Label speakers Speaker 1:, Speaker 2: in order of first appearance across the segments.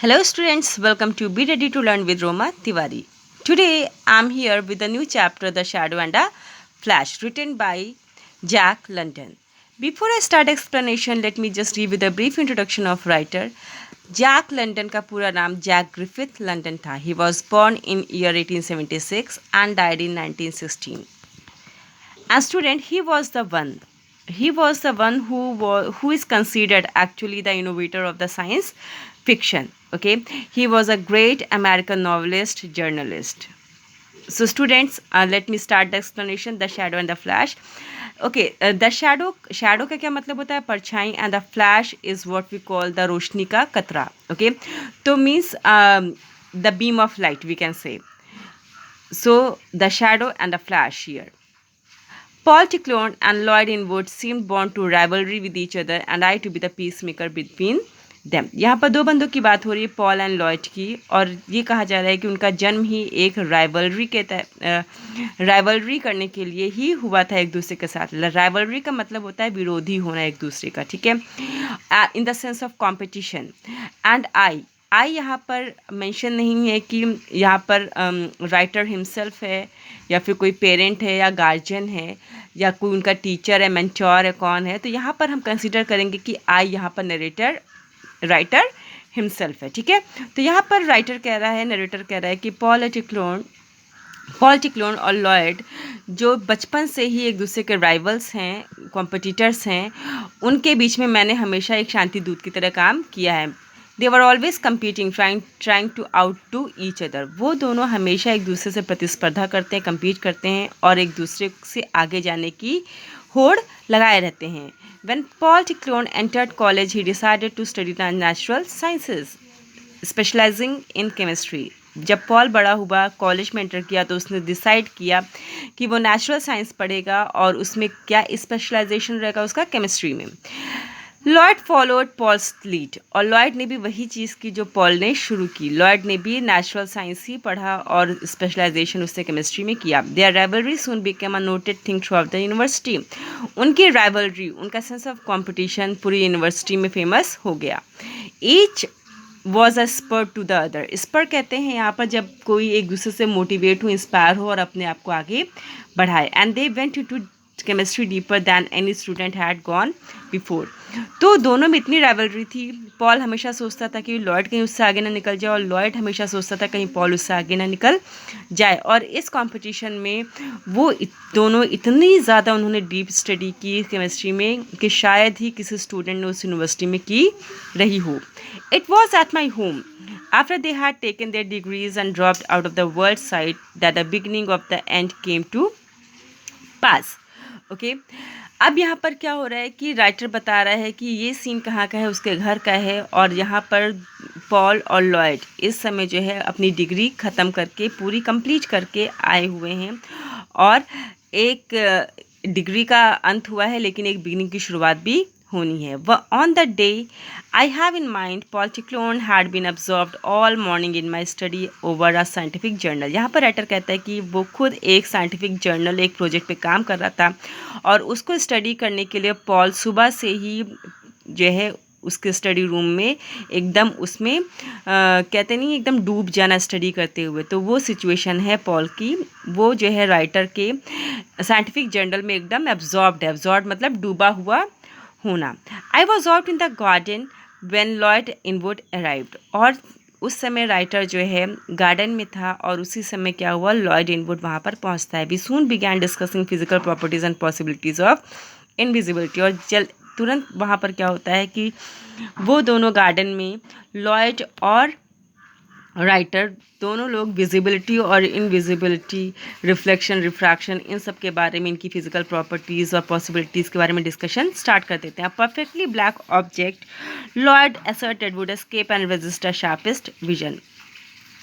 Speaker 1: Hello students, welcome to Be Ready to Learn with Roma Tiwari. Today I am here with a new chapter, The Shadow and a Flash, written by Jack London. Before I start explanation, let me just give you the brief introduction of writer. Jack London का पूरा नाम Jack Griffith London था. He was born in year 1876 and died in 1916. As student, he was the one who is considered actually the innovator of the science fiction. Okay, he was a great American novelist, journalist. So students, let me start the explanation. The shadow and the flash. Okay, the shadow का क्या मतलब होता है? परछाई. And the flash is what we call the रोशनी का कतरा. Okay, तो means the beam of light, we can say. So the shadow and the flash here. Paul Ticklone and Lloyd Inwood seemed born to rivalry with each other and I to be the peacemaker between them. यहाँ पर दो बंदों की बात हो रही है, Paul and Lloyd की, और ये कहा जा रहा है कि उनका जन्म ही एक राइवलरी करने के लिए ही हुआ था एक दूसरे के साथ. राइवलरी का मतलब होता है विरोधी होना एक दूसरे का, ठीक है, in the sense of competition. And I यहाँ पर मेंशन नहीं है कि यहाँ पर राइटर हिमसेल्फ है या फिर कोई पेरेंट है या गार्जियन है या कोई उनका टीचर है, मेंटोर है, कौन है. तो यहाँ पर हम कंसिडर करेंगे कि आई यहाँ पर राइटर हिमसेल्फ है, ठीक है. तो यहाँ पर नरेटर कह रहा है कि पॉल टिक्लोन और लॉयड जो बचपन से ही एक दूसरे के राइवल्स हैं, कॉम्पिटिटर्स हैं, उनके बीच में मैंने हमेशा एक शांति दूत की तरह काम किया है. They were always competing, trying to outdo each other. वो दोनों हमेशा एक दूसरे से प्रतिस्पर्धा करते हैं, कम्पीट करते हैं और एक दूसरे से आगे जाने की होड़ लगाए रहते हैं. When Paul Ticklone entered college, he decided to study the natural sciences, specializing in chemistry. जब पॉल बड़ा हुआ, कॉलेज में एंटर किया, तो उसने डिसाइड किया कि वो नेचुरल साइंस पढ़ेगा और उसमें क्या स्पेशलाइजेशन रहेगा उसका, केमिस्ट्री में. लॉयड फॉलोड पॉल्स लीड, और लॉयड ने भी वही चीज़ की जो पॉल ने शुरू की. लॉयड ने भी नेचुरल साइंस ही पढ़ा और स्पेशलाइजेशन उससे केमिस्ट्री में किया. There rivalry soon became a noted thing throughout the university. उनकी राइवलरी, उनका सेंस ऑफ कॉम्पिटिशन पूरी यूनिवर्सिटी में फेमस हो गया. Each was a spur to the other. Spur कहते हैं यहाँ पर जब कोई एक दूसरे से मोटिवेट हो, इंस्पायर हो और अपने आप को आगे बढ़ाए. And they went to chemistry deeper than any student had gone before. तो दोनों में इतनी राइवलरी थी. पॉल हमेशा सोचता था कि लॉयड कहीं उससे आगे ना निकल जाए और लॉयड हमेशा सोचता था कहीं पॉल उससे आगे ना निकल जाए. और इस कंपटीशन में वो दोनों इतनी ज़्यादा उन्होंने डीप स्टडी की केमिस्ट्री में कि शायद ही किसी स्टूडेंट ने उस यूनिवर्सिटी में की रही हो. It was at my home after they had taken their degrees and dropped out of the world sight that the beginning of the end came to pass. Okay, अब यहाँ पर क्या हो रहा है कि राइटर बता रहा है कि ये सीन कहाँ का है, उसके घर का है, और यहाँ पर पॉल और लॉयड इस समय जो है अपनी डिग्री ख़त्म करके, पूरी कंप्लीट करके आए हुए हैं, और एक डिग्री का अंत हुआ है लेकिन एक बिगिनिंग की शुरुआत भी होनी है. वह on the day I have in mind Paul Tichlorne had been absorbed all morning in my study over a scientific journal. यहाँ पर राइटर कहता है कि वो खुद एक साइंटिफिक जर्नल, एक प्रोजेक्ट पे काम कर रहा था और उसको स्टडी करने के लिए पॉल सुबह से ही जो है उसके स्टडी रूम में एकदम उसमें कहते नहीं एकदम डूब जाना स्टडी करते हुए. तो वो सिचुएशन है पॉल की, वो जो है राइटर के साइंटिफिक जर्नल में एकदम एब्जॉर्ब मतलब डूबा हुआ होना. I was out in the garden when Lloyd Inwood arrived. और उस समय राइटर जो है गार्डन में था और उसी समय क्या हुआ, लॉयड इनवुड वहाँ पर पहुँचता है. We soon began discussing physical properties and possibilities of invisibility. और तुरंत वहाँ पर क्या होता है कि वो दोनों गार्डन में, लॉयड और राइटर दोनों लोग विजिबिलिटी और इनविजिबिलिटी, रिफ्लेक्शन, रिफ्रैक्शन, इन सब के बारे में, इनकी फिजिकल प्रॉपर्टीज़ और पॉसिबिलिटीज़ के बारे में डिस्कशन स्टार्ट कर देते हैं. Perfectly black object Lloyd asserted would escape and resist a sharpest vision.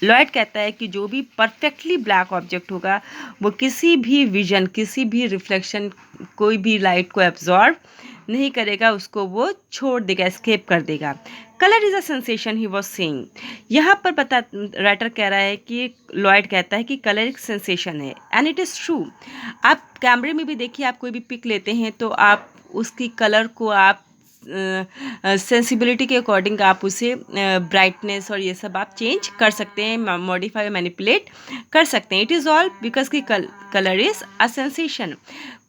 Speaker 1: Lloyd कहता है कि जो भी परफेक्टली ब्लैक ऑब्जेक्ट होगा वो किसी भी विजन, किसी भी रिफ्लेक्शन, कोई भी लाइट को एब्जॉर्ब नहीं करेगा, उसको वो छोड़ देगा, एस्केप कर देगा. Colour is a sensation he was saying. यहाँ पर राइटर कह रहा है कि लॉयड कहता है कि कलर एक सेंसेशन है, एंड इट इज़ ट्रू. आप कैमरे में भी देखिए, आप कोई भी पिक लेते हैं तो आप उसकी कलर को आप सेंसिबिलिटी के अकॉर्डिंग आप उसे ब्राइटनेस और ये सब आप चेंज कर सकते हैं, मॉडिफाई मैनिपुलेट कर सकते हैं। इट इज़ ऑल बिकॉज की कलर इज़ अ सेंसेशन।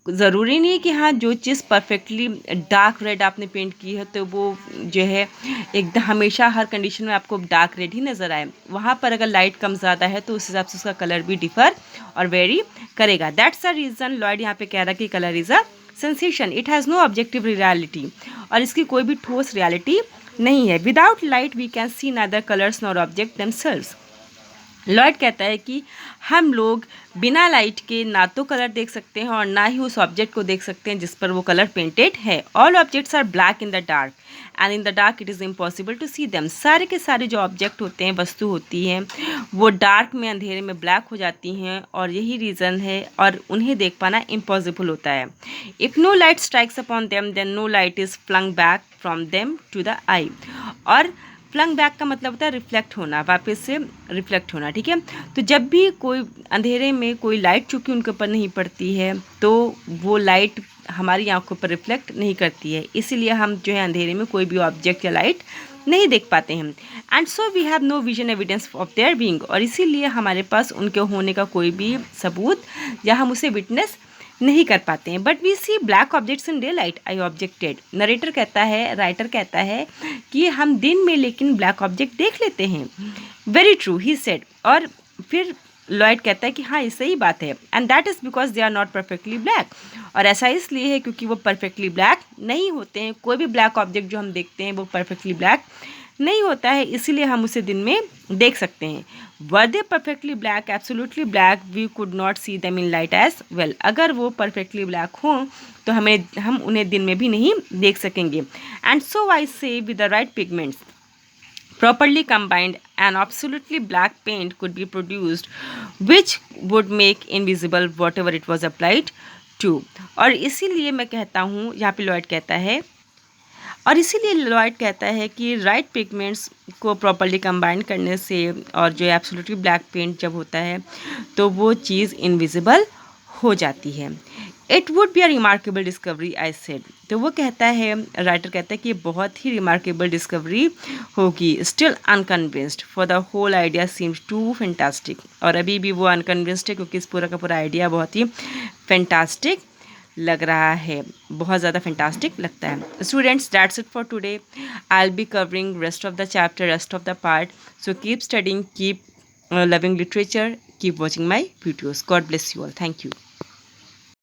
Speaker 1: ज़रूरी नहीं है कि हाँ जो चीज़ परफेक्टली डार्क रेड आपने पेंट की है तो वो जो है एकदम हमेशा हर कंडीशन में आपको डार्क रेड ही नज़र आए। वहाँ पर अगर लाइट कम ज़्यादा है तो उस हिसाब से उसका कलर भी डिफ़र और वेरी करेगा। दैट्स द रीज़न लॉयड यहाँ पे कह रहा है कि colour is a sensation, it has no objective reality, और इसकी कोई भी ठोस रियलिटी नहीं है। Without light we can see neither colours nor objects themselves. Lloyd कहता है कि हम लोग बिना लाइट के ना तो कलर देख सकते हैं और ना ही उस ऑब्जेक्ट को देख सकते हैं जिस पर वो कलर पेंटेड है। All objects are black in the dark and in the dark it is impossible to see them. सारे के सारे जो ऑब्जेक्ट होते हैं, वस्तु होती हैं, वो डार्क में, अंधेरे में ब्लैक हो जाती हैं और यही रीज़न है और उन्हें देख पाना इम्पॉसिबल होता है। If no light strikes upon them then no light is flung back from them to the eye. और फ्लंग बैक का मतलब होता है रिफ्लेक्ट होना, वापस से रिफ्लेक्ट होना, ठीक है। तो जब भी कोई अंधेरे में कोई लाइट चूँकि उनके ऊपर नहीं पड़ती है तो वो लाइट हमारी आंखों पर रिफ्लेक्ट नहीं करती है, इसीलिए हम जो है अंधेरे में कोई भी ऑब्जेक्ट या लाइट नहीं देख पाते हैं। And so we have no vision evidence of their being, और इसीलिए हमारे पास उनके होने का कोई भी सबूत या हम उसे विटनेस नहीं कर पाते हैं। But we see black objects in daylight, I objected. Narrator कहता है, राइटर कहता है कि हम दिन में लेकिन ब्लैक ऑब्जेक्ट देख लेते हैं। Very true he said. और फिर लॉयड कहता है कि हाँ ये सही बात है, and that is because they are not perfectly black. और ऐसा इसलिए है क्योंकि वो परफेक्टली ब्लैक नहीं होते हैं। कोई भी ब्लैक ऑब्जेक्ट जो हम देखते हैं वो परफेक्टली ब्लैक नहीं होता है, इसीलिए हम उसे दिन में देख सकते हैं। Were they perfectly black, absolutely black, we could not see them in light as well. अगर वो परफेक्टली ब्लैक हों तो हम उन्हें दिन में भी नहीं देख सकेंगे। एंड सो आई से with the right pigments properly combined, an absolutely black paint could be produced which would make invisible whatever it was applied to। और इसीलिए मैं कहता हूँ, यहाँ पे लॉयड कहता है, और इसीलिए लॉयड कहता है कि राइट पिगमेंट्स को प्रॉपर्ली कंबाइन करने से और जो एब्सोल्युटली ब्लैक पेंट जब होता है तो वो चीज़ इनविजिबल हो जाती है। It would be a remarkable discovery I said. तो वो कहता है, राइटर कहता है कि ये बहुत ही रिमार्केबल डिस्कवरी होगी। Still unconvinced for the whole idea seems too fantastic. और अभी भी वो अनकन्विंस्ड है क्योंकि इस पूरा का पूरा आइडिया बहुत ही फैंटास्टिक लग रहा है, बहुत ज़्यादा फैंटास्टिक लगता है। Students, that's it for today. I will be covering rest of the chapter, rest of the part. So keep studying, keep loving literature, keep watching my videos. God bless you all. Thank you.